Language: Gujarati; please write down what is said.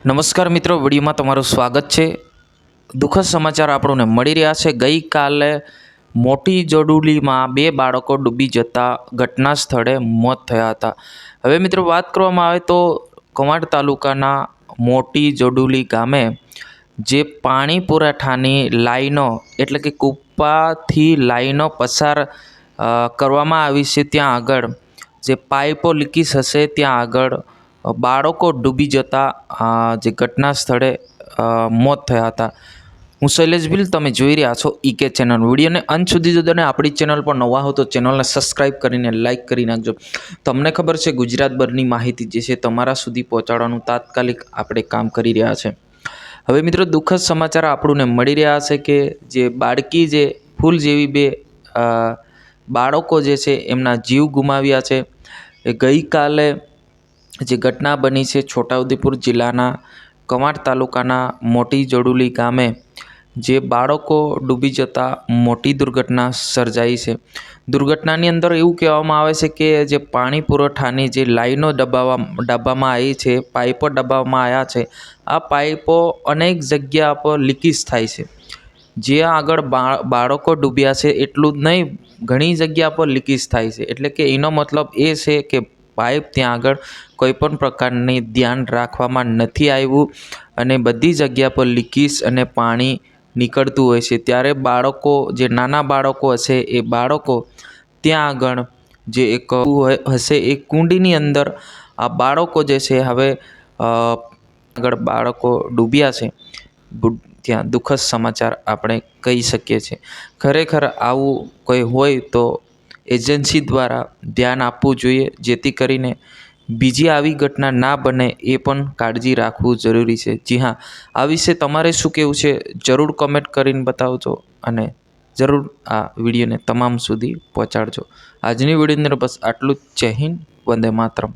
નમસ્કાર મિત્રો, વિડીયોમાં તમારું સ્વાગત છે। દુઃખદ સમાચાર આપણને મળી રહ્યા છે। ગઈકાલે મોટી જોડુલીમાં બે બાળકો ડૂબી જતા ઘટના સ્થળે મોત થયા હતા। હવે મિત્રો વાત કરવામાં આવે તો કવાંટ તાલુકાના મોટી જોડુલી ગામે જે પાણી પુરવઠાની લાઈનો એટલે કે કૂપાથી લાઈનો પસાર કરવામાં આવી છે, ત્યાં આગળ જે પાઇપો લીકેજ હશે ત્યાં આગળ બાળકો ડૂબી જતા જે ઘટના સ્થળે મોત થયા હતા। હું શૈલેષ ભીલ, તમે જોઈ રહ્યા છો ઈકે ચેનલ। વિડીયોને અંત સુધી જોજો અને આપણી ચેનલ પર નવા હો તો ચેનલને સબસ્ક્રાઈબ કરીને લાઇક કરી નાખજો। તમને ખબર છે, ગુજરાતભરની માહિતી જે છે તમારા સુધી પહોંચાડવાનું તાત્કાલિક આપણે કામ કરી રહ્યા છે। હવે મિત્રો દુઃખદ સમાચાર આપણને મળી રહ્યા છે કે જે બાળકી જે ફૂલ જેવી બે બાળકો જે છે એમના જીવ ગુમાવ્યા છે। એ ગઈકાલે જે ઘટના બની છે છોટાઉદેપુર જિલ્લાના કવાંટ તાલુકાના મોટી જોડુલી ગામે જે બાળકો ડૂબી જતા મોટી દુર્ઘટના સર્જાઈ છે। દુર્ઘટનાની અંદર એવું કહેવામાં આવે છે કે જે પાણી પુરવઠાની જે લાઈનો દબાવવામાં આવી છે, પાઇપો દબાવવામાં આવ્યા છે, આ પાઇપો અનેક જગ્યા પર લીકેજ થાય છે। જ્યાં આગળ બાળકો ડૂબ્યા છે એટલું જ નહીં, ઘણી જગ્યા પર લીકેજ થાય છે। એટલે કે એનો મતલબ એ છે કે પાઇપ ત્યાં આગળ કોઈપણ પ્રકારની ધ્યાન રાખવામાં નથી આવ્યું અને બધી જગ્યા પર લીકેજ અને પાણી નીકળતું હોય છે। ત્યારે બાળકો, જે નાના બાળકો હશે, એ બાળકો ત્યાં આગળ જે એક હશે એ કુંડીની અંદર આ બાળકો જે છે હવે આગળ બાળકો ડૂબ્યા છે। ત્યાં દુઃખદ સમાચાર આપણે કહી શકીએ છીએ। ખરેખર આવું કોઈ હોય તો એજન્સી દ્વારા ધ્યાન આપવું જોઈએ, જેથી કરીને બીજી આવી ઘટના ના બને એ પણ કાળજી રાખવું જરૂરી છે। જી હા, આ વિશે તમારે શું કહેવું છે જરૂર કમેન્ટ કરીને બતાવજો અને જરૂર આ વિડીયોને તમામ સુધી પહોંચાડજો। આજની વિડીયોની અંદર બસ આટલું જ। જય હિન્દ, વંદે માતરમ।